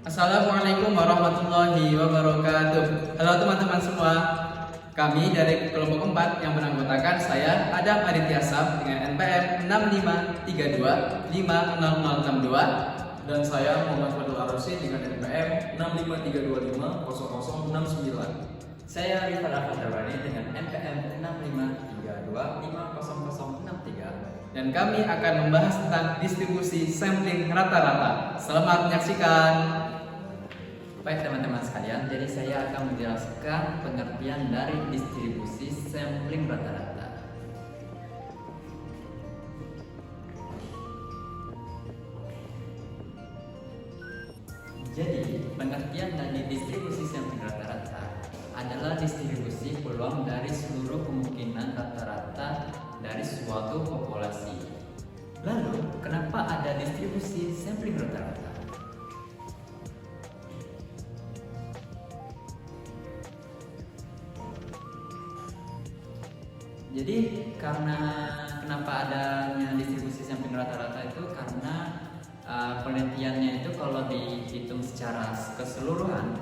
Assalamualaikum warahmatullahi wabarakatuh. Halo teman-teman semua. Kami dari kelompok 4 yang beranggotakan saya Adam Aditya Saf dengan NPM 6532500062 dan saya Muhammad Fadul Arosi dengan NPM 653250069. Saya Rifat Al-Fadarwani dengan NPM 653250063. dan kami akan membahas tentang distribusi sampling rata-rata. Selamat menyaksikan. Baik teman-teman sekalian, jadi saya akan menjelaskan pengertian dari distribusi sampling rata-rata. Jadi, pengertian dari distribusi sampling rata-rata adalah distribusi peluang dari seluruh kemungkinan rata-rata dari suatu populasi. Lalu, kenapa ada distribusi sampling rata-rata? Jadi kenapa adanya distribusi sampling rata-rata itu karena penelitiannya itu kalau dihitung secara keseluruhan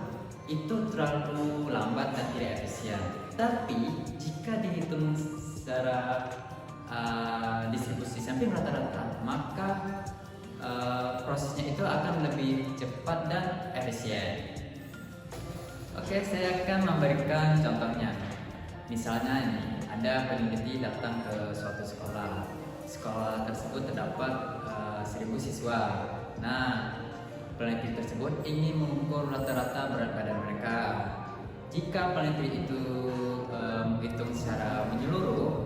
itu terlalu lambat dan tidak efisien. Tapi jika dihitung secara distribusi sampling rata-rata, maka prosesnya itu akan lebih cepat dan efisien. Oke, saya akan memberikan contohnya. Misalnya ini, ada peneliti datang ke suatu sekolah. Sekolah tersebut terdapat 1000 siswa. Nah, peneliti tersebut ingin mengukur rata-rata berat badan mereka. Jika peneliti itu menghitung secara menyeluruh,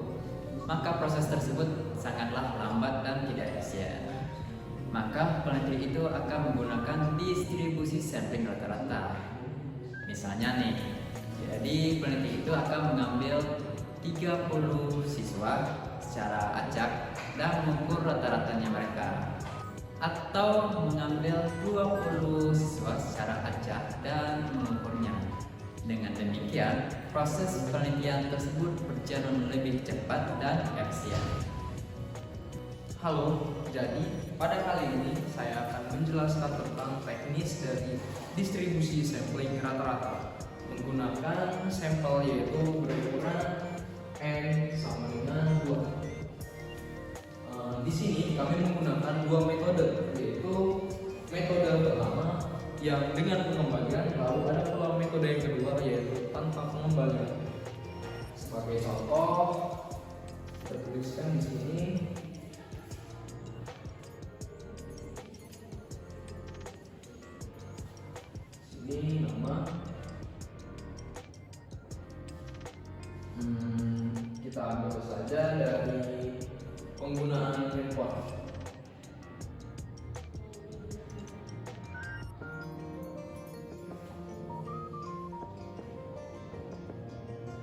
maka proses tersebut sangatlah lambat dan tidak efisien. Maka peneliti itu akan menggunakan distribusi sampling rata-rata. Misalnya nih, jadi peneliti itu akan mengambil 30 siswa secara acak dan mengukur rata-ratanya mereka, atau mengambil 20 siswa secara acak dan mengukurnya. Dengan demikian, proses penelitian tersebut berjalan lebih cepat dan efisien. Halo, jadi pada kali ini saya akan menjelaskan tentang teknis dari distribusi sampling rata-rata menggunakan sampel yaitu berukuran N sama dengan 2. Di sini kami menggunakan dua metode, yaitu metode pertama yang dengan pengembalian, lalu ada pula metode yang kedua yaitu tanpa pengembalian. Sebagai contoh, kita tuliskan di sini. Sini nama. Kita ambil saja dari penggunaan handphone.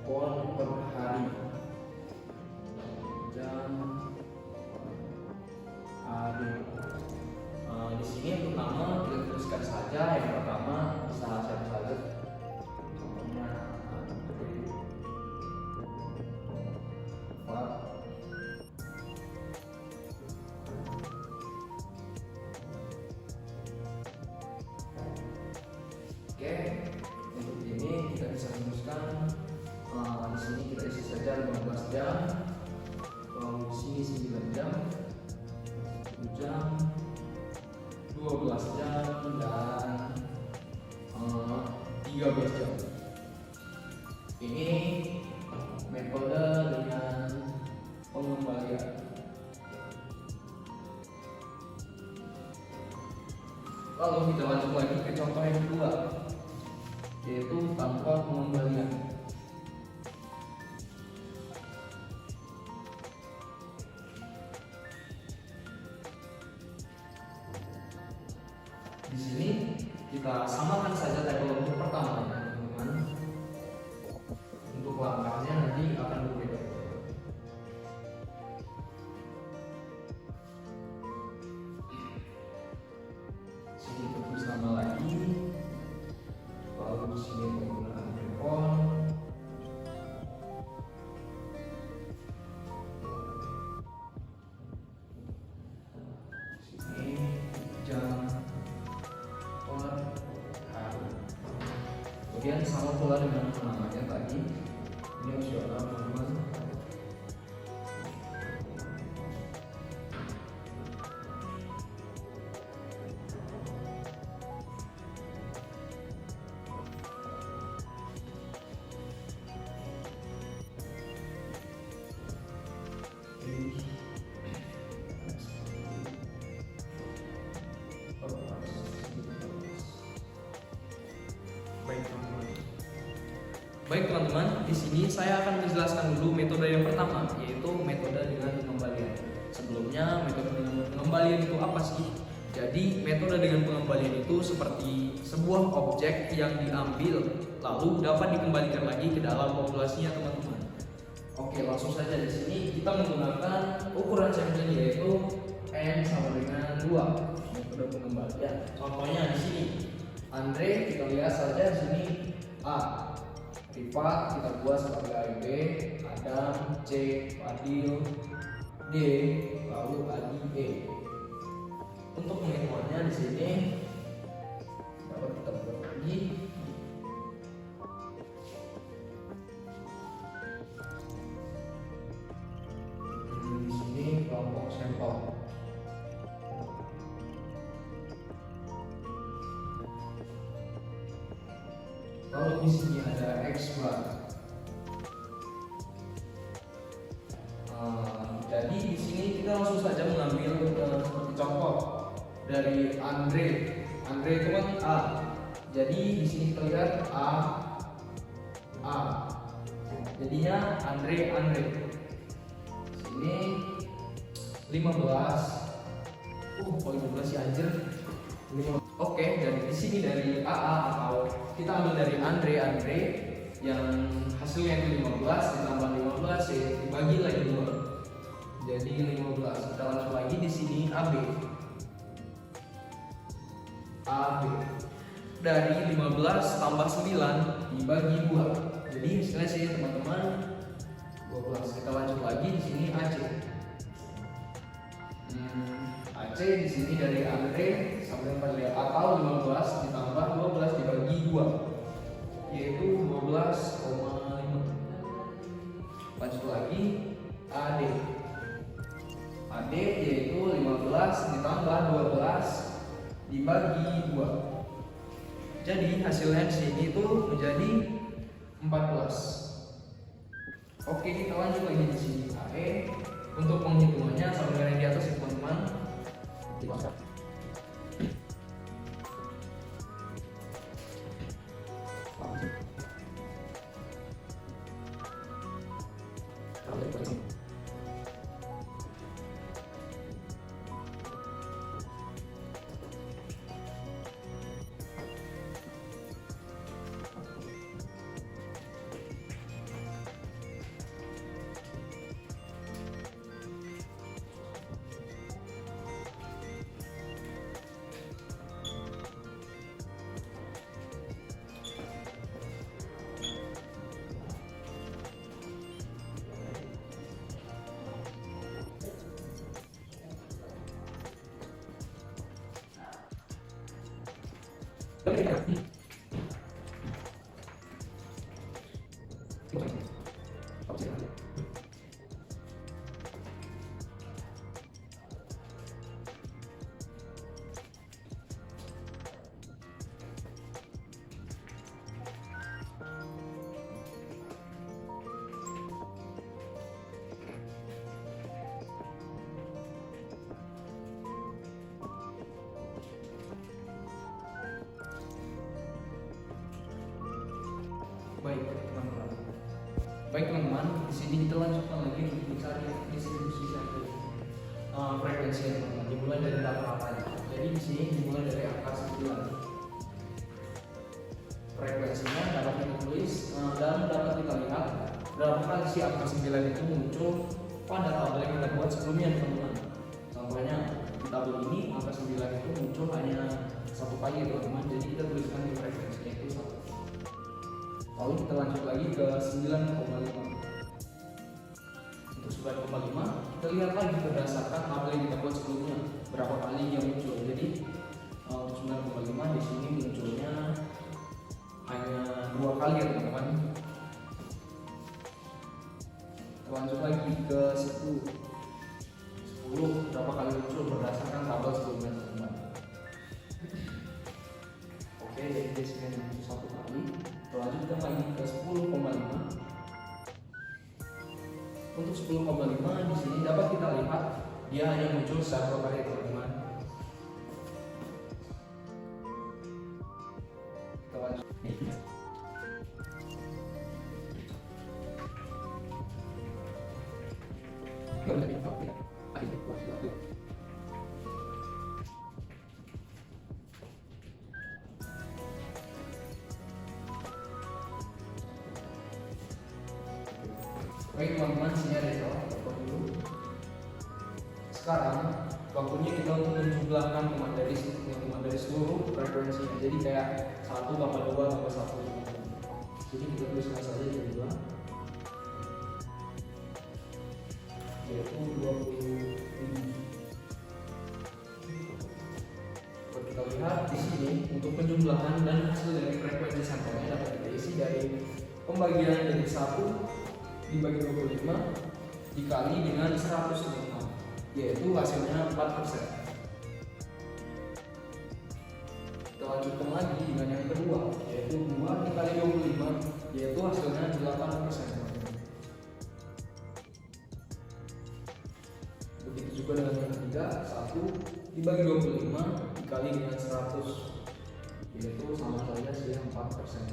Pon per hari, jam, hari. Di sini untuk nama kita tuliskan saja yang pertama bisa siapa saja. Contohnya Oke, untuk ini kita bisa rumuskan. Di sini kita isi saja 15 jam, lalu di sini 9 jam, 1 jam, 12 jam, dan 13 jam. Ini metode dengan pengembalian. Lalu kita lanjut lagi ke contoh yang kedua, yaitu tanpa pengembalian. Di sini kita samakan saja teknologi pertama, teman-teman. Untuk langkahnya nanti akan berbeda. Sini tulis nama lagi, lalu sini penggunaan handphone. Sini jam per kemudian sama pula dengan namanya tadi, ini opsional teman-teman. Baik teman-teman, di sini saya akan menjelaskan dulu metode yang pertama, yaitu metode dengan pengembalian. Sebelumnya, metode dengan pengembalian itu apa sih? Jadi, metode dengan pengembalian itu seperti sebuah objek yang diambil lalu dapat dikembalikan lagi ke dalam populasinya teman-teman. Oke, langsung saja di sini kita menggunakan ukuran sampling yaitu n sama dengan 2. Metode pengembalian. Contohnya di sini, Andre kita lihat saja di sini A. Rifat kita buat sebagai B, Adam, C, Fadil, D, lalu Adi, E. Untuk penghitungannya di sini dapat kita buat lagi. Di sini kelompok sampel. Lalu di sini ada X bar. Jadi di sini kita langsung saja mengambil seperti contoh dari Andre. Andre itu kan A. Jadi di sini kita lihat A. Jadinya Andre. Sini 15. Kok 15 sih anjir? Oke, dan di sini dari AA atau kita ambil dari Andre yang hasilnya itu 15 ditambah 15 ya dibagi lagi 2. Jadi 15. Kita langsung lagi di sini AB. Dari 15 tambah 9 dibagi 2. Jadi hasilnya sih teman-teman 12. Kita lanjut lagi di sini AC. AC di sini dari Andre sampai pada atau 15 ditambah 12 dibagi 2 yaitu 12,5. Lanjut lagi AD yaitu 15 ditambah 12 dibagi 2. Jadi hasilnya di sini itu menjadi 14. Oke, kita lanjut lagi di sini AE. Untuk penghitungannya sama dengan yang di atas ya teman-teman. Baik teman-teman, di sini kita lanjutkan lagi untuk mencari distribusi sampel frekuensi ya teman-teman. Dimulai dari rata-ratanya. Jadi di sini dimulai dari angka 9. Frekuensinya dapat kita tulis dan dapat kita lihat berapa kali si angka 9 itu muncul pada tabel yang kita buat sebelumnya teman-teman. Contohnya di tabel ini angka 9 itu muncul hanya satu kali ya teman-teman. Jadi kita tuliskan di frekuensinya itu 1. Lalu kita lanjut lagi ke 9,5. Untuk 9,5 kita lihat lagi berdasarkan tabel yang kita buat sebelumnya berapa kali dia muncul. Jadi untuk 9,5 di sini munculnya hanya 2 10 berapa kali muncul berdasarkan tabel sebelumnya teman-teman. Oke, jadi di sini ada muncul 1 kali. Lanjutkan lagi ke 10,5. Untuk 10,5 di sini dapat kita lihat dia hanya muncul secara berkali teman-teman. Kita lanjut. Baik teman-teman, sini ada salah dulu. Sekarang waktunya kita untuk menjumlahkan teman dari seluruh frekuensinya. Jadi kayak 1 tambah 2 tambah 1. Jadi kita tuliskan saja jadi 2, yaitu 25. Kalau kita lihat di sini untuk penjumlahan dan hasil dari frekuensi sampelnya dapat kita isi dari pembagian dari 1 dibagi 25 dikali dengan 100 teman-teman, yaitu hasilnya 4%. Kita lanjutkan lagi dengan yang kedua, yaitu 2 dikali 25, yaitu hasilnya 8%. Begitu juga dengan yang ketiga, 1 dibagi 25 dikali dengan 100, yaitu sama saja hasilnya 4%.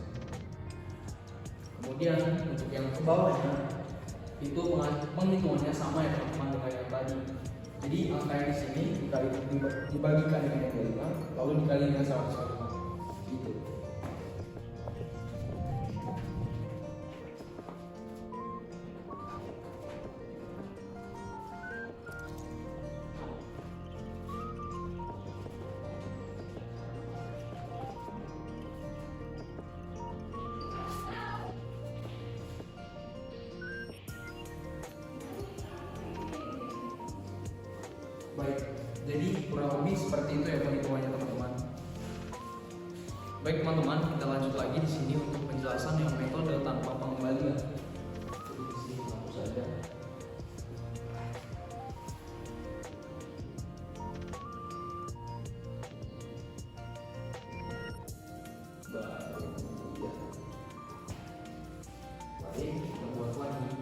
Kemudian untuk yang ke bawahnya itu penghitungannya sama ya teman-teman dengan yang tadi. Jadi angka yang di sini dibagikan dengan yang kelima, lalu dikali dengan 105 gitu. Baik, jadi kurang lebih seperti itu ya penghitungannya teman-teman. Baik teman-teman, kita lanjut lagi di sini untuk penjelasan yang metode tanpa pengembalian. Jadi di sini langsung saja. Baik, kita buat lagi.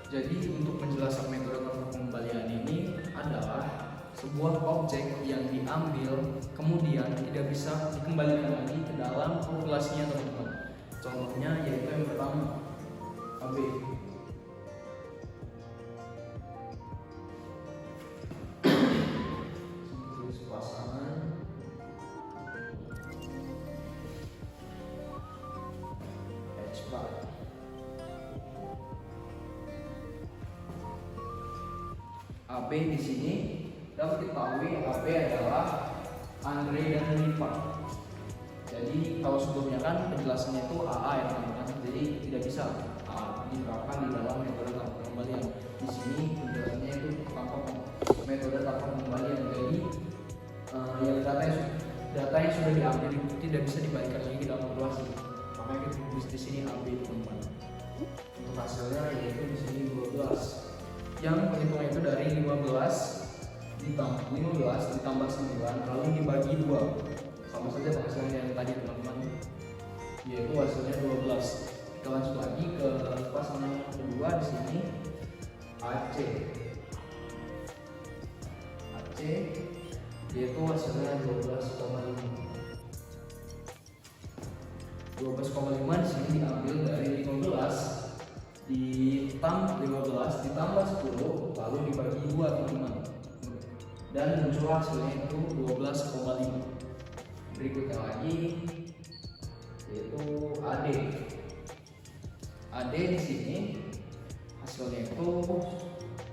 Jadi untuk menjelaskan metode tanpa pengembalian ini adalah sebuah objek yang diambil kemudian tidak bisa dikembalikan lagi ke dalam populasinya teman-teman. Contohnya yaitu yang pertama AB. Tulis pasangan H bar. AB di sini dapat diketahui AB adalah Andre dan Riva. Jadi kalau sebelumnya kan penjelasannya itu AA ya teman-teman. Jadi tidak bisa diterapkan di dalam metode tanpa pengembalian. Di sini penjelasannya itu metode tanpa pengembalian. Jadi yang data yang sudah diambil itu tidak bisa dibalikan lagi ke dalam populasi. Makanya kita tulis di sini AB teman-teman. Untuk hasilnya yaitu di sini 12. Yang penghitungan itu dari 15 ditambah 9 lalu dibagi 2, sama saja hasilnya yang tadi teman-teman, yaitu hasilnya 12. Kita lanjut lagi ke pasangan yang kedua di sini AC, yaitu hasilnya 12,5 di sini diambil dari 15 ditambah 10 lalu dibagi 2 teman-teman, dan muncul hasilnya itu 12,5. Berikutnya lagi yaitu AD di sini hasilnya itu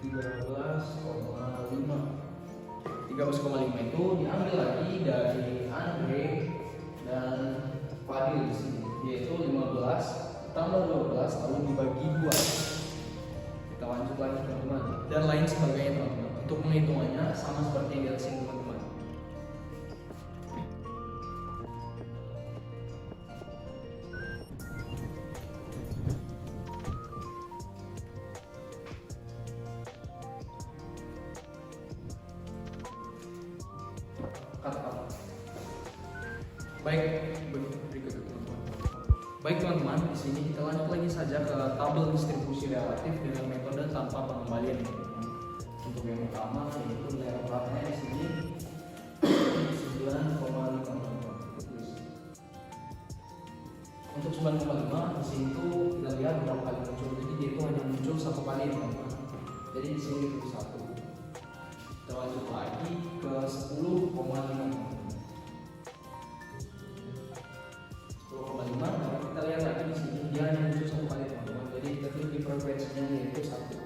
13,5 itu diambil lagi dari Andre dan Fadil di sini, yaitu 15 tambah 12 lalu dibagi 2. Kita lanjut lagi teman-teman, dan lain sebagainya teman-teman. Untuk penghitungannya sama seperti yang di atas ini teman-teman. Kata-kata. Baik teman-teman, di sini kita lanjut lagi saja ke tabel distribusi relatif dengan metode tanpa pengembalian. Untuk yang pertama yaitu nilai rata-ratanya di sini 9,5. Untuk 9,5 di sini tuh kita lihat berapa kali muncul. Jadi dia itu hanya muncul satu kali teman-teman. Jadi di sini itu satu. Kita lanjut lagi ke 10,5. 10,5 dapat kita lihat lagi di sini dia hanya muncul satu kali teman-teman. Jadi kita klik di frekuensinya yaitu 1.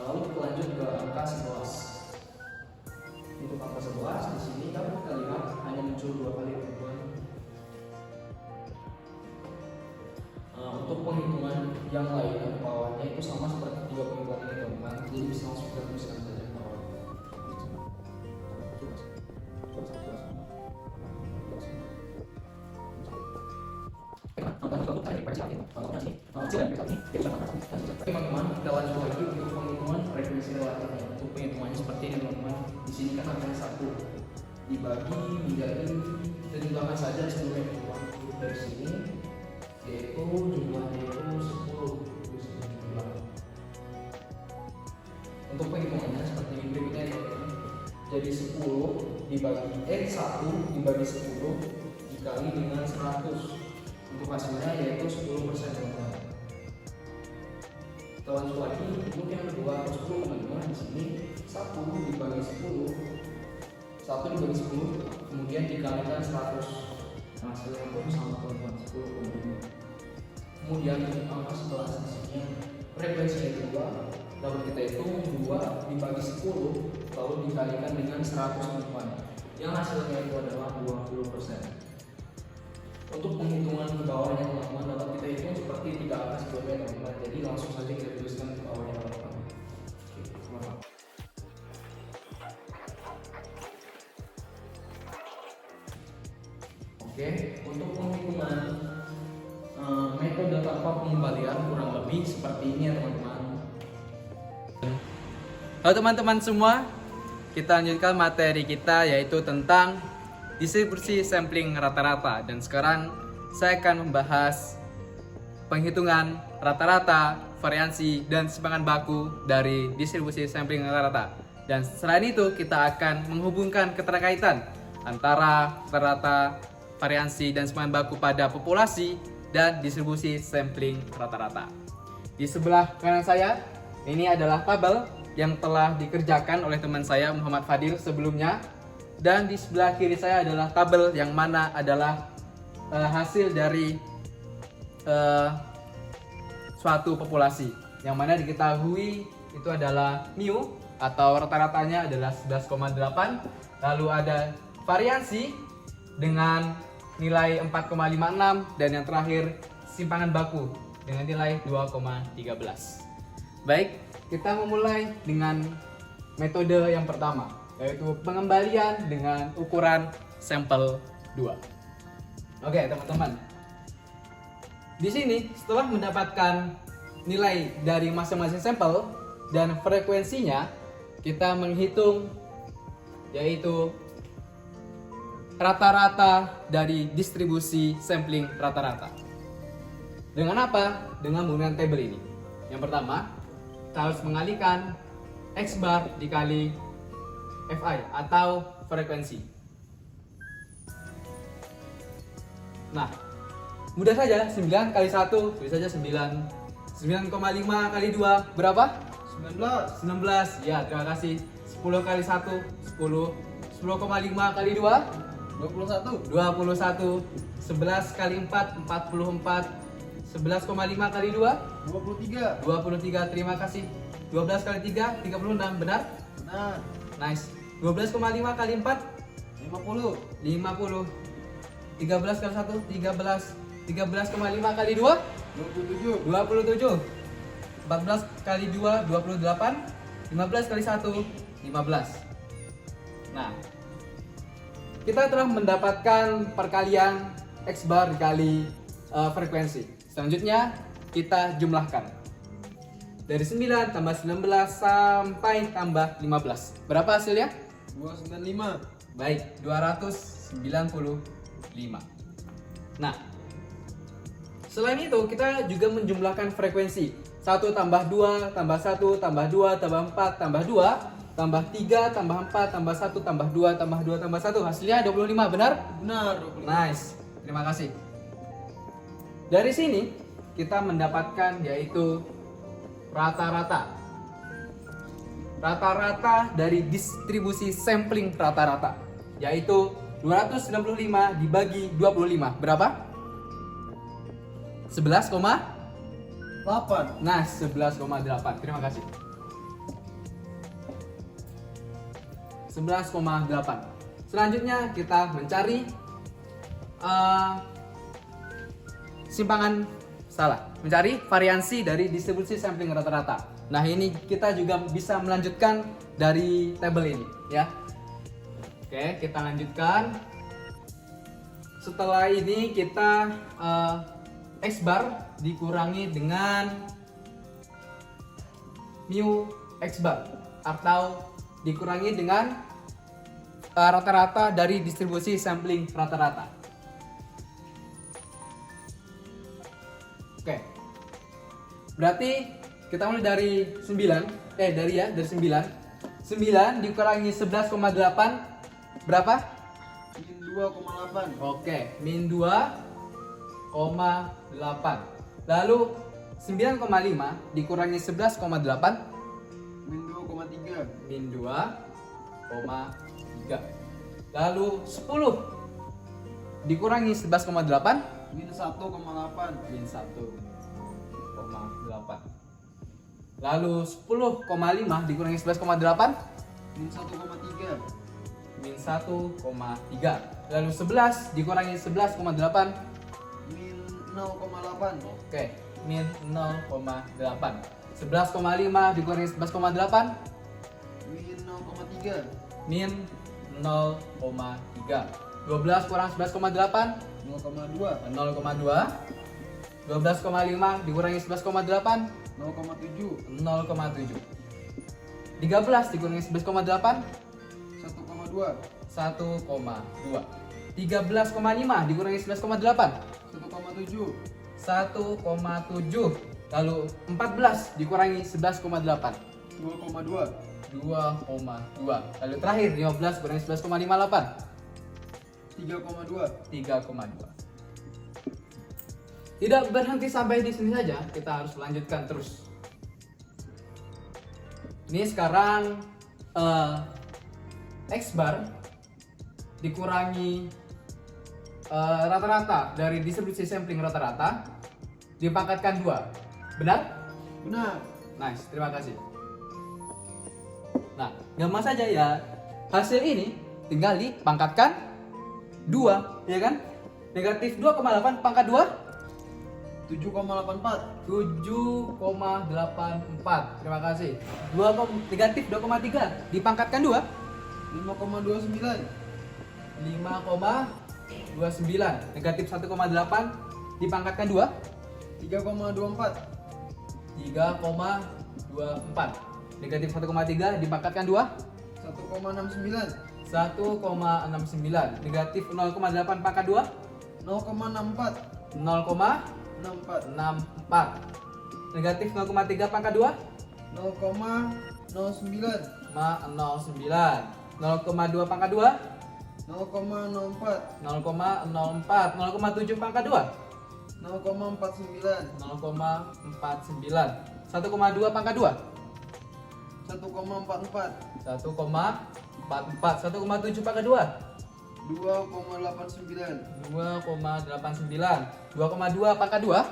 Lalu kita lanjut ke angka 11. Untuk angka 11 di sini dapat kita lihat hanya muncul 2 kali teman-teman. Untuk penghitungan yang lainnya ke bawahnya itu sama seperti 2 penghitungan ini teman-teman. Jadi bisa langsung kita tuliskan saja ke bawah. Teman-teman, kita lanjut lagi untuk penghitungan frekuensi relatifnya. Untuk penghitungannya seperti ini teman-teman. Di sini kan angkanya 1 dibagi menjadi, kita jumlahkan saja sebelumnya teman-teman. Dari sini yaitu jumlahnya itu 10. Untuk penghitungannya seperti berikutnya teman-teman. Jadi 10 dibagi 1 dibagi 10 dikali dengan 100. Untuk hasilnya yaitu 10% teman-teman. Kita lanjut lagi untuk yang kedua 10 teman-teman. Di sini 1 dibagi 10 kemudian dikalikan 100. Nah, hasilnya pun sama teman-teman 10,5. Kemudian untuk angka 11 di sini frekuensinya 2 dapat kita hitung 2 dibagi 10 lalu dikalikan dengan 100 teman-teman. Yang hasilnya itu adalah 20%. Untuk penghitungan ke bawahnya teman-teman dapat kita hitung seperti 3 angka sebelumnya teman-teman. Jadi langsung saja kita tuliskan ke bawahnya teman-teman. Oke, untuk penghitungan metode tanpa pengembalian kurang lebih seperti ini ya teman-teman. Halo teman-teman semua, kita lanjutkan materi kita yaitu tentang distribusi sampling rata-rata. Dan sekarang saya akan membahas penghitungan rata-rata, variansi, dan simpangan baku dari distribusi sampling rata-rata. Dan selain itu kita akan menghubungkan keterkaitan antara rata-rata, variansi, dan simpangan baku pada populasi dan distribusi sampling rata-rata. Di sebelah kanan saya ini adalah tabel yang telah dikerjakan oleh teman saya Muhammad Fadil sebelumnya, dan di sebelah kiri saya adalah tabel yang mana adalah hasil dari suatu populasi yang mana diketahui itu adalah mu atau rata-ratanya adalah 11,8, lalu ada variansi dengan nilai 4,56, dan yang terakhir simpangan baku dengan nilai 2,13. Baik, kita memulai dengan metode yang pertama, yaitu pengembalian dengan ukuran sampel 2. Oke, teman-teman. Di sini setelah mendapatkan nilai dari masing-masing sampel dan frekuensinya, kita menghitung yaitu rata-rata dari distribusi sampling rata-rata. Dengan apa? Dengan menggunakan tabel ini. Yang pertama, kita harus mengalihkan X bar dikali Fi atau frekuensi. Nah, mudah saja, 9 kali 1 tulis saja 9. 9,5 kali 2 berapa? 19. Ya, terima kasih. 10 kali 1 10. 10,5 kali 2 21. 11 kali 4 44. 11,5 kali 2 23. Terima kasih. 12 kali 3 36, benar? Benar. Nice. 12,5 kali 4 50. 13 kali 1 13. 13,5 kali 2 27. 27. 14 kali 2 28. 15 kali 1, 15. Nah, kita telah mendapatkan perkalian X bar dikali frekuensi. Selanjutnya kita jumlahkan. Dari 9 tambah 19 sampai tambah 15. Berapa hasilnya? 295. Baik, 295. Nah, selain itu kita juga menjumlahkan frekuensi. 1 tambah 2 tambah 1 tambah 2 tambah 4 tambah 2 tambah 3 tambah 4 tambah 1 tambah 2 tambah 2 tambah 1. Hasilnya 25, benar? Benar, 25. Nice, terima kasih. Dari sini kita mendapatkan yaitu rata-rata. Rata-rata dari distribusi sampling rata-rata yaitu 295 dibagi 25. Berapa? 11, 8. nah 11,8. Terima kasih. 11,8. Selanjutnya kita mencari simpangan salah, mencari variansi dari distribusi sampling rata-rata. Nah, ini kita juga bisa melanjutkan dari tabel ini, ya. Oke, kita lanjutkan. Setelah ini kita X bar dikurangi dengan mu X bar atau dikurangi dengan rata-rata dari distribusi sampling rata-rata. Oke. Berarti kita mulai dari 9 dari 9 dikurangi 11,8 berapa? Min 2,8. Oke, min 2,8. Lalu 9,5 dikurangi 11,8 Min 2,3. min 2,3. Lalu 10 dikurangi 11,8 Min 1,8. min 1,8. Lalu 10,5 dikurangi 11,8 Min 1,3. min 1,3. Lalu 11 dikurangi 11,8 Min 0,8. oke, min 0,8. 11,5 dikurangi 11,8 Min 0,3. min 0,3. 12 kurang 11,8 0,2. 0,2. 12,5 dikurangi 11,8 0,7. 0,7. 13 dikurangi 11,8 1,2. 1,2. 13,5 dikurangi 11,8 1,7. 1,7. Lalu 14 dikurangi 11,8 2,2. 2,2. Lalu terakhir 15 kurangi 11,58 3,2. 3,2. Tidak berhenti sampai di sini saja, kita harus melanjutkan terus. Ini sekarang X bar dikurangi rata-rata dari distribusi sampling rata-rata dipangkatkan 2. Benar? Benar. Nice, terima kasih. Nah, gampang saja ya. Hasil ini tinggal dipangkatkan 2, ya kan? Negatif 2,8 pangkat 2 7,84. 7,84. Terima kasih. Negatif 2,3 dipangkatkan 2 5,29. 5,29. Negatif 1,8 dipangkatkan 2 3,24. 3,24. Negatif 1,3 dipangkatkan 2 1,69. 1,69. Negatif 0,8 pangkat 2 0,64. 0,64. 64. Negatif 0,3 pangkat 2 0,09. 0,09. 0,2 pangkat 2 0,04. 0,04. 0,7 pangkat 2 0,49. 0,49. 1,2 pangkat 2 1,44. 1,44. 1,7 pangkat 2 2,89. 2,89. 2,2 pangkat 2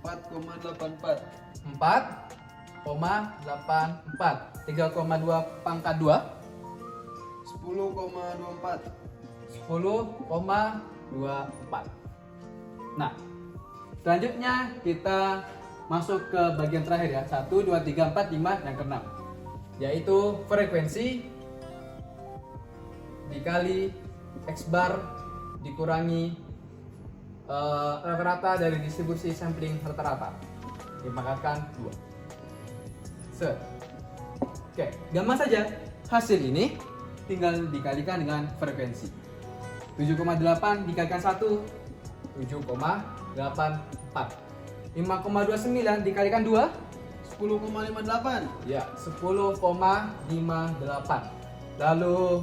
4,84. 4,84. 3,2 pangkat 2 10,24. 10,24. Nah, selanjutnya kita masuk ke bagian terakhir ya. 1, 2, 3, 4, 5 dan ke-6. yaitu frekuensi dikali X bar dikurangi rata-rata dari distribusi sampling rata-rata dipangkatkan 2. Oke, gampang saja. Hasil ini tinggal dikalikan dengan frekuensi. 7,8 dikalikan 1, 7,84. 5,29 dikalikan 2, 10,58. ya 10,58. Lalu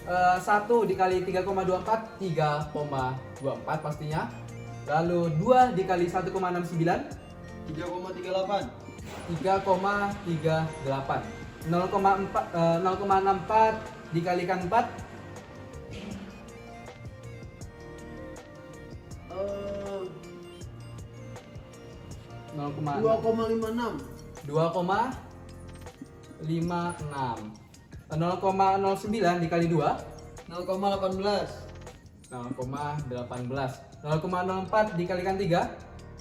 1 dikali 3,24, 3,24 pastinya. Lalu 2 dikali 1,69, 3,38. 3,38. 0,64 dikalikan 4, 2,56. 2,56. 0,09 dikali 2, 0,18. 0,18. 0,04 dikalikan 3,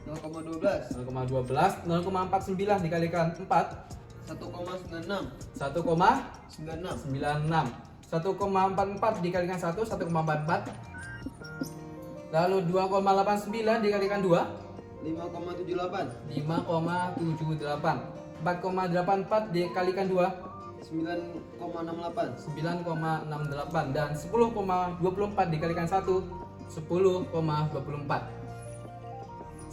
0,12. 0,12. 0,49 dikalikan 4, 1,96. 1,96. 1,44 dikalikan 1, 1,44. Lalu 2,89 dikalikan 2, 5,78. 5,78. 4,84 dikalikan 2, 9,68. 9,68. Dan 10,24 dikalikan 1, 10,24.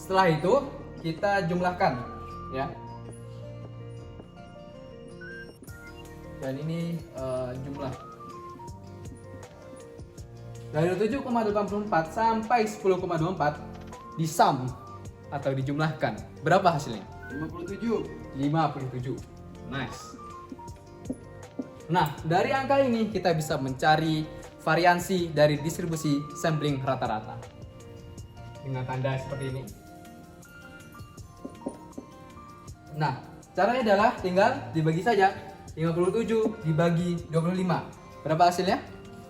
Setelah itu kita jumlahkan ya. Dan ini jumlah dari 7,84 sampai 10,24 disum atau dijumlahkan. Berapa hasilnya? 57. 57. Nice. Nah, dari angka ini kita bisa mencari variansi dari distribusi sampling rata-rata dengan tanda seperti ini. Nah, caranya adalah tinggal dibagi saja. 57 dibagi 25. Berapa hasilnya?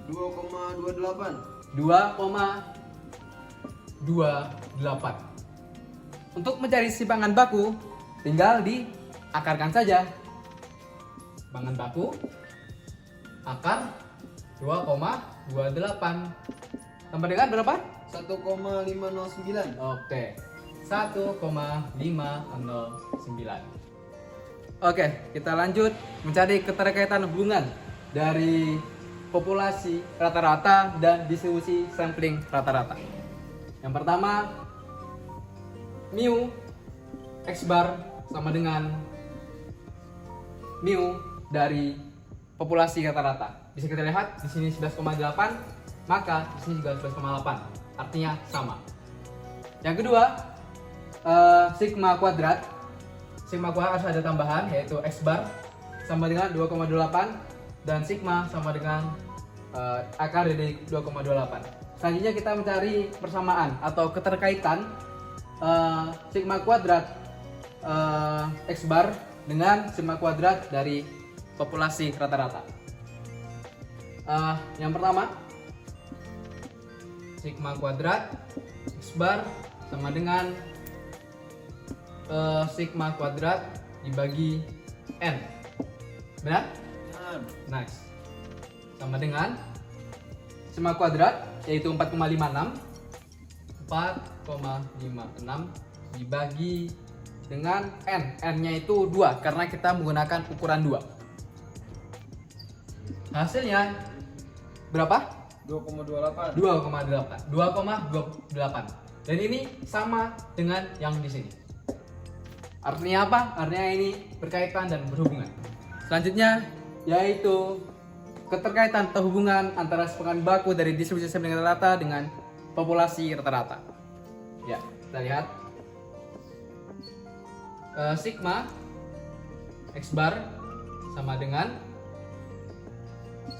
2,28. 2,28. Untuk mencari simpangan baku, tinggal diakarkan saja. Simpangan baku akar 2,28 tambah dengan berapa? 1,509. Oke, 1,509. Oke, kita lanjut mencari keterkaitan hubungan dari populasi rata-rata dan distribusi sampling rata-rata. Yang pertama, mu X bar sama dengan mu dari populasi rata-rata. Bisa kita lihat di sini 11,8, maka di sini juga 11,8. Artinya sama. Yang kedua, sigma kuadrat. Sigma kuadrat harus ada tambahan yaitu X bar sama dengan 2,28 dan sigma sama dengan akar dari 2,28. Selanjutnya kita mencari persamaan atau keterkaitan sigma kuadrat X bar dengan sigma kuadrat dari populasi rata-rata. Yang pertama, sigma kuadrat X bar sama dengan sigma kuadrat dibagi n. Benar? Nice. Sama dengan sigma kuadrat yaitu 4,56. 4,56 dibagi dengan n. N-nya itu 2 karena kita menggunakan ukuran 2. Hasilnya berapa? 2,28. 2,28. Dan ini sama dengan yang di sini. Artinya apa? Artinya ini berkaitan dan berhubungan. Selanjutnya yaitu keterkaitan atau hubungan antara simpangan baku dari distribusi sampling rata-rata dengan populasi rata-rata. Ya, kita lihat. Sigma X bar sama dengan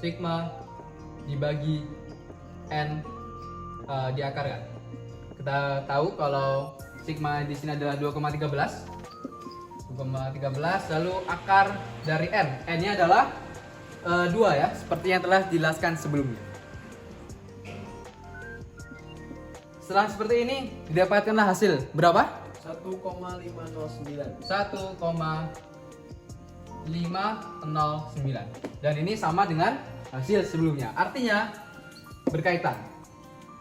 sigma dibagi n diakarkan. Kita tahu kalau sigma di sini adalah 2,13. 2,13 lalu akar dari n. N-nya adalah 2 ya, seperti yang telah dijelaskan sebelumnya. Setelah seperti ini didapatkanlah hasil berapa? 1,509. 1,509. Dan ini sama dengan hasil sebelumnya. Artinya berkaitan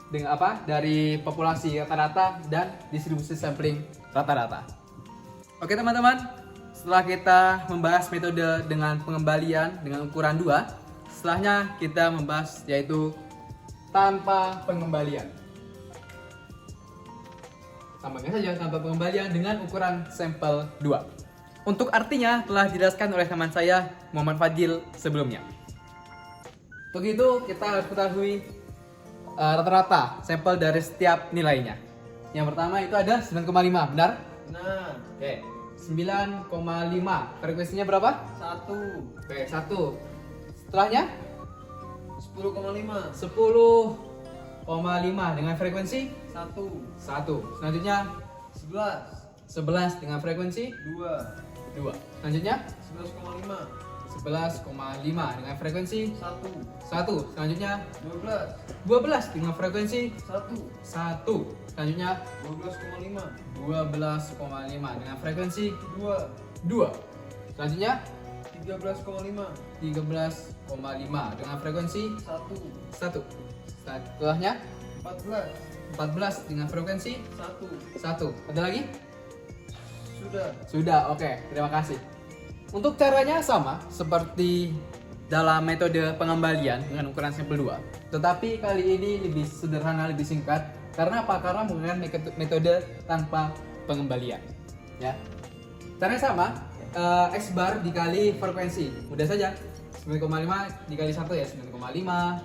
dengan apa? Dari populasi rata-rata dan distribusi sampling rata-rata. Oke teman-teman, setelah kita membahas metode dengan pengembalian dengan ukuran 2, setelahnya kita membahas yaitu tanpa pengembalian. Tambahkan saja tanpa pengembalian dengan ukuran sampel 2. Untuk artinya telah dijelaskan oleh teman saya Muhammad Fadil sebelumnya. Untuk itu kita harus ketahui rata-rata sampel dari setiap nilainya. Yang pertama itu ada 9,5, benar? Nah, Oke, 9,5. Frekuensinya berapa? 1. Oke, 1. Setelahnya 10,5. 10,5 dengan frekuensi 1. 1. Selanjutnya 11. 11 dengan frekuensi 2. 2. Selanjutnya 11,5. 11,5 dengan frekuensi 1. 1. Selanjutnya 12. 12 dengan frekuensi 1. 1. Selanjutnya 12,5. 12,5 dengan frekuensi 2. 2. Selanjutnya 13,5. 13,5 dengan frekuensi 1. 1. Setelahnya 14. 14 dengan frekuensi 1. 1. Ada lagi? Sudah. Oke, terima kasih. Untuk caranya sama seperti dalam metode pengembalian dengan ukuran sampel 2. Tetapi kali ini lebih sederhana, lebih singkat. Karena apa? Karena menggunakan metode tanpa pengembalian. Ya. Caranya sama, X bar dikali frekuensi. Mudah saja. 9,5 dikali 1 ya 9,5.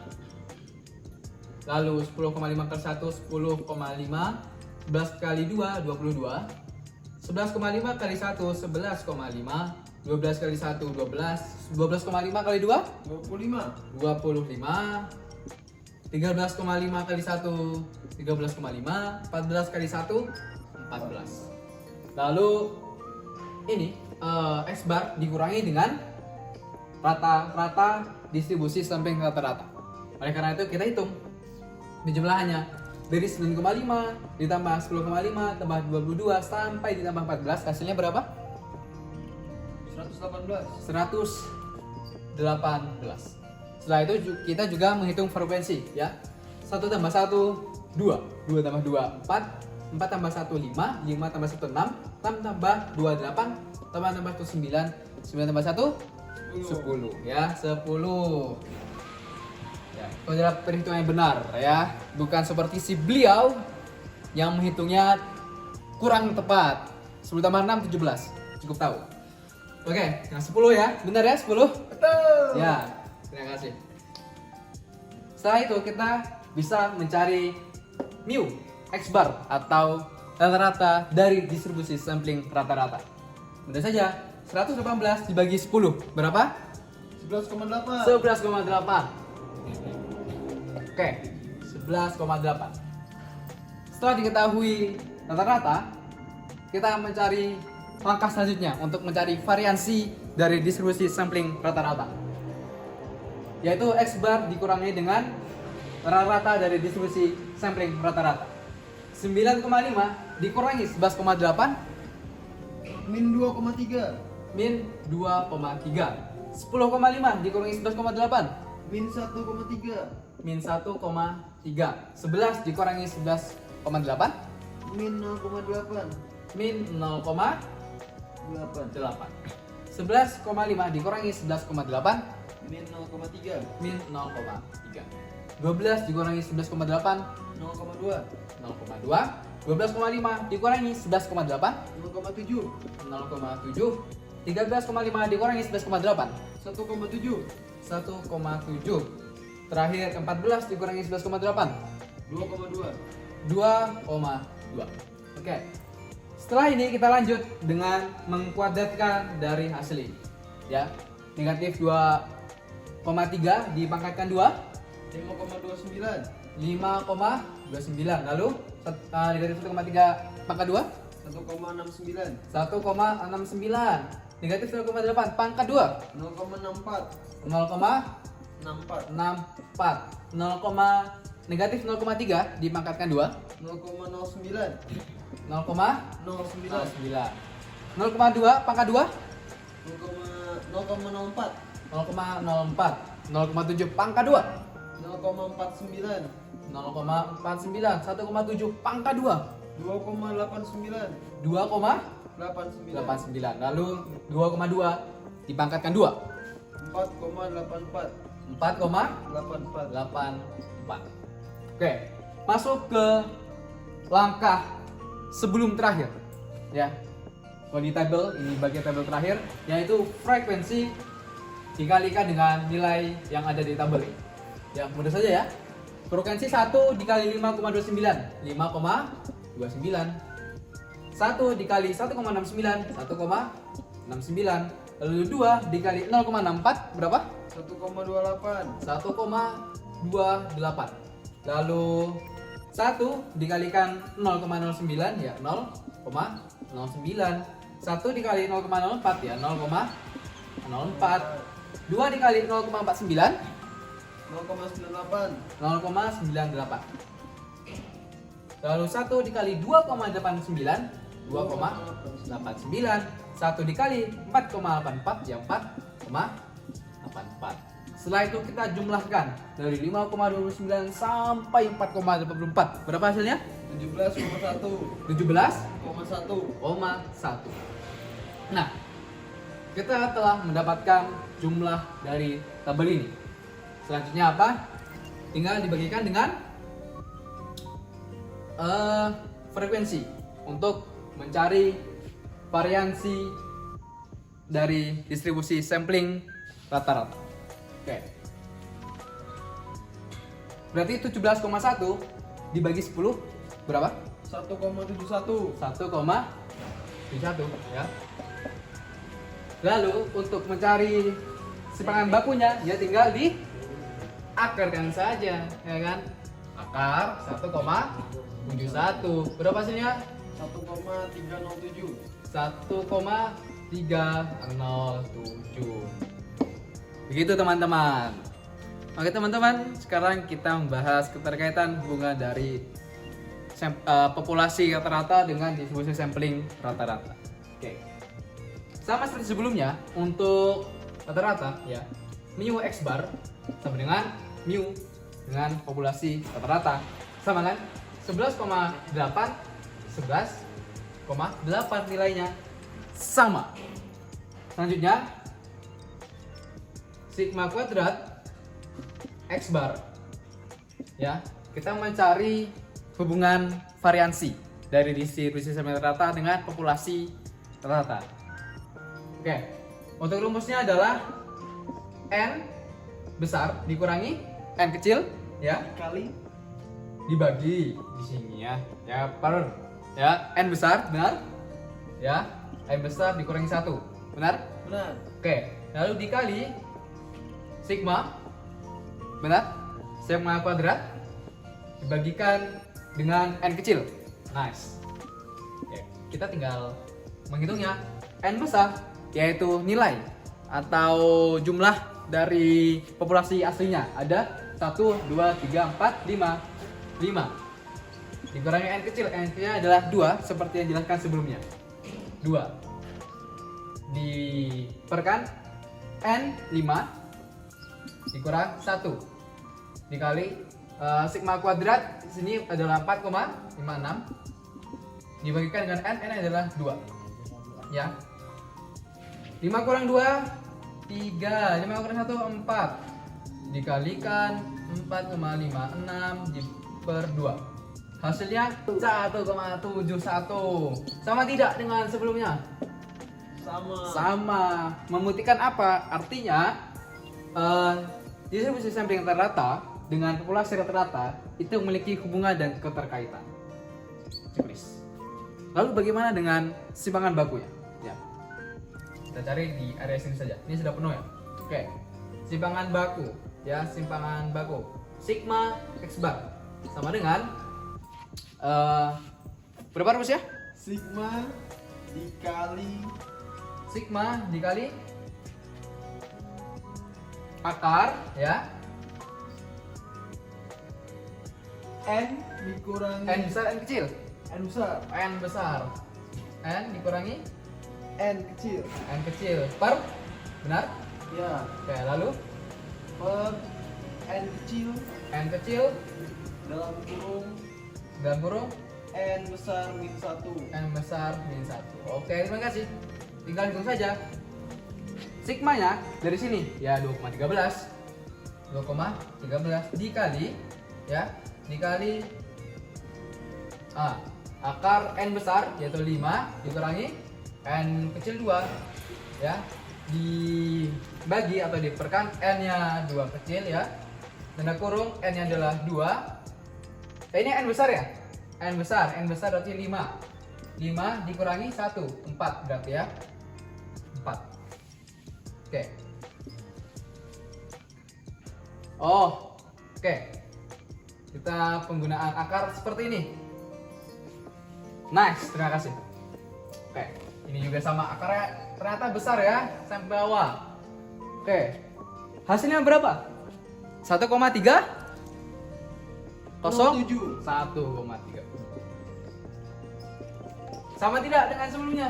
Lalu 10,5 kali 1 10,5. 11 kali 2 22. 11,5 kali 1 11,5. 12 kali 1 12. 12,5 kali 2 25. 25. 13,5 kali 1 13,5. 14 kali 1 14. Lalu ini X bar dikurangi dengan rata-rata distribusi sampling rata-rata. Oleh karena itu kita hitung jumlahannya dari 9,5 ditambah 10,5 tambah 22 sampai ditambah 14, hasilnya berapa? 118. 118. Setelah itu kita juga menghitung frekuensi ya. 1 tambah 1 2, 2 tambah 2 4, 4 tambah 1 5, 5 tambah 1 6, 6 tambah 2 8, tambah 1 9, 9 tambah 1 10 ya, 10. Ya, itu adalah perhitungan yang benar ya, bukan seperti si beliau yang menghitungnya kurang tepat. 10 tambah 6 17. Cukup tahu. Oke, yang 10 ya. Benar ya 10? Betul. Ya, terima kasih. Setelah itu kita bisa mencari mu X bar atau rata-rata dari distribusi sampling rata-rata. Mudah saja, 118 dibagi 10 berapa? 11,8. 11,8. Oke, 11,8. Setelah diketahui rata-rata, kita mencari langkah selanjutnya untuk mencari variansi dari distribusi sampling rata-rata, yaitu X bar dikurangi dengan rata-rata dari distribusi sampling rata-rata. 9,5 dikurangi 11,8 min 2,3. min 2,3. 10,5 dikurangi 11,8 min 1,3. min 1,3. 11 dikurangi 11,8 min 0,8. min 0,8. 11,5 dikurangi 11,8 min 0,3. min 0,3. 12 dikurangi 11,8 0,2. 0,2. 12,5 dikurangi 11,8 0,7. 0,7. 13,5 dikurangi 11,8 1,7. 1,7. Terakhir 14 dikurangi 11,8 2,2. 2,2. Oke. Setelah ini kita lanjut dengan mengkuadratkan dari hasil ini. Ya. Negatif 2,3 dipangkatkan 2 5,29. 5,29. Lalu negatif 1,3 pangkat 2 1,69. 1,69. Negatif 0,8 pangkat 2 0,64. 0,64. 0, negatif 0,3 dipangkatkan 2 0,09. 0,09. 09. 0,2 pangkat 2 0,65. 0,04, 0,04. 0,7 pangkat 2. 0,49, 0,49. 1,7 pangkat 2. 2,89, 2,89. Lalu 2,2 dipangkatkan 2. 4,84, 4,84. 84. Oke, masuk ke langkah sebelum terakhir. Ya. Kalau di tabel, ini bagian tabel terakhir, yaitu frekuensi dikalikan dengan nilai yang ada di tabel ini. Ya, mudah saja ya. Frekuensi 1 dikali 5,29, 5,29. 1 dikali 1,69, 1,69. Lalu 2 dikali 0,64 berapa? 1,28, 1,28. Lalu 1 dikalikan 0,09 ya 0,09. 1 dikali 0,04 ya 0,04. 2 dikali 0,49 0,98, 0,98. Lalu 1 dikali 2,89 2,89. 1 dikali 4,84 ya 4,84. Setelah itu kita jumlahkan dari 5,29 sampai 4,84. Berapa hasilnya? 17,1, 17,1. Nah, kita telah mendapatkan jumlah dari tabel ini. Selanjutnya apa? Tinggal dibagikan dengan frekuensi untuk mencari variansi dari distribusi sampling rata-rata. Oke. Berarti 17,1 dibagi 10 berapa? 1,71, 1,71 ya. Lalu untuk mencari simpangan bakunya ya tinggal diakarkan saja ya kan. Akar 1,71. Berapa hasilnya? 1,307, 1,307. Begitu teman-teman. Oke teman-teman, sekarang kita membahas keterkaitan hubungan dari populasi rata-rata dengan distribusi sampling rata-rata. Oke. Sama seperti sebelumnya, untuk rata-rata ya, mu x bar sama dengan mu dengan populasi rata-rata sama kan 11,8 nilainya sama. Selanjutnya sigma kuadrat x bar ya, kita mencari hubungan variansi dari distribusi sampling rata dengan populasi rata. Oke, untuk rumusnya adalah n besar dikurangi n kecil ya kali dibagi di sini ya per ya n besar benar ya, n besar dikurangi 1 benar. benar, Oke, lalu dikali sigma benar, sigma kuadrat dibagikan dengan n kecil. Nice. Oke, kita tinggal menghitungnya. N besar yaitu nilai atau jumlah dari populasi aslinya. Ada 1, 2, 3, 4, 5 dikurangi n kecil. N kecilnya adalah 2 seperti yang dijelaskan sebelumnya. 2 diperkan n 5 dikurang 1 dikali sigma kuadrat di sini adalah 4,56 dibagikan dengan n adalah 2 ya. 5 kurang 2 3, 5 kurang 1 4 dikalikan 4,56 per 2 hasilnya 1,71. Sama tidak dengan sebelumnya? Sama. Membuktikan apa? Artinya distribusi sampling rata-rata dengan populasi rata-rata itu memiliki hubungan dan keterkaitan. Lalu bagaimana dengan simpangan bakunya? Ya. Kita cari di area sini saja. Ini sudah penuh ya. Oke. Simpangan baku, ya, simpangan baku. Sigma x bar sama dengan berapa rumus ya? sigma dikali akar ya n dikurangi n besar n kecil n besar, n besar n dikurangi n kecil n kecil per Benar? Ya. Oke, lalu Per N kecil N kecil dalam kurung dalam kurung N besar min 1. N besar min 1. Oke, terima kasih. Tinggal hitung saja. Sigmanya dari sini ya 2,13. 2,13 dikali ya, dikali akar N besar yaitu 5 dikurangi N kecil 2 ya, dibagi atau diperkan N-nya 2 kecil ya. Tanda kurung N-nya adalah 2. Ini N besar ya? N besar berarti 5. 5 dikurangi 1, 4 berarti ya. 4. Oke. Oke. Kita penggunaan akar seperti ini. Nice, terima kasih. Oke, ini juga sama akarnya ternyata besar ya, sampai bawah. Oke. Hasilnya berapa? 1,3 kosong 7. 1,3. Sama tidak dengan sebelumnya?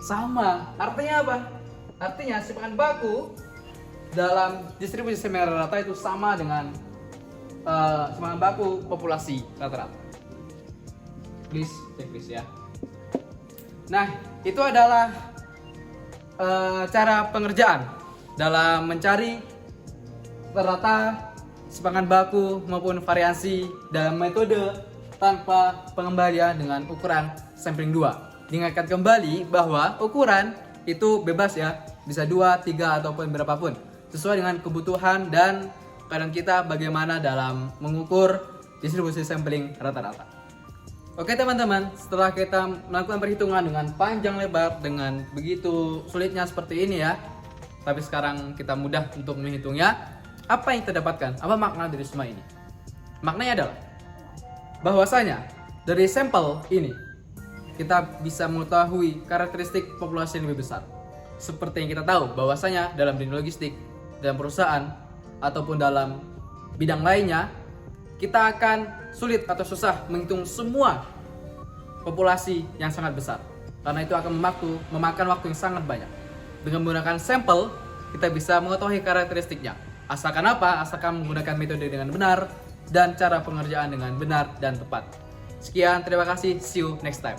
Sama. Artinya apa? Artinya simpanan baku dalam distribusi semi rata itu sama dengan simpanan baku populasi rata-rata. Please, please ya. Nah, itu adalah cara pengerjaan dalam mencari rata simpanan baku maupun variasi dalam metode tanpa pengembalian dengan ukuran sampling 2. Diingatkan kembali bahwa ukuran itu bebas ya, bisa 2, 3 ataupun berapapun sesuai dengan kebutuhan dan keadaan kita bagaimana dalam mengukur distribusi sampling rata-rata. Oke teman-teman, setelah kita melakukan perhitungan dengan panjang lebar dengan begitu sulitnya seperti ini ya, tapi sekarang kita mudah untuk menghitungnya. Apa yang kita dapatkan? Apa makna dari semua ini? Maknanya adalah bahwasanya dari sampel ini kita bisa mengetahui karakteristik populasi yang lebih besar. Seperti yang kita tahu bahwasanya dalam dunia logistik, dalam perusahaan ataupun dalam bidang lainnya, kita akan sulit atau susah menghitung semua populasi yang sangat besar. Karena itu akan memakan waktu yang sangat banyak. Dengan menggunakan sampel, kita bisa mengetahui karakteristiknya. Asalkan apa? Asalkan menggunakan metode dengan benar dan cara pengerjaan dengan benar dan tepat. Sekian, terima kasih. See you next time.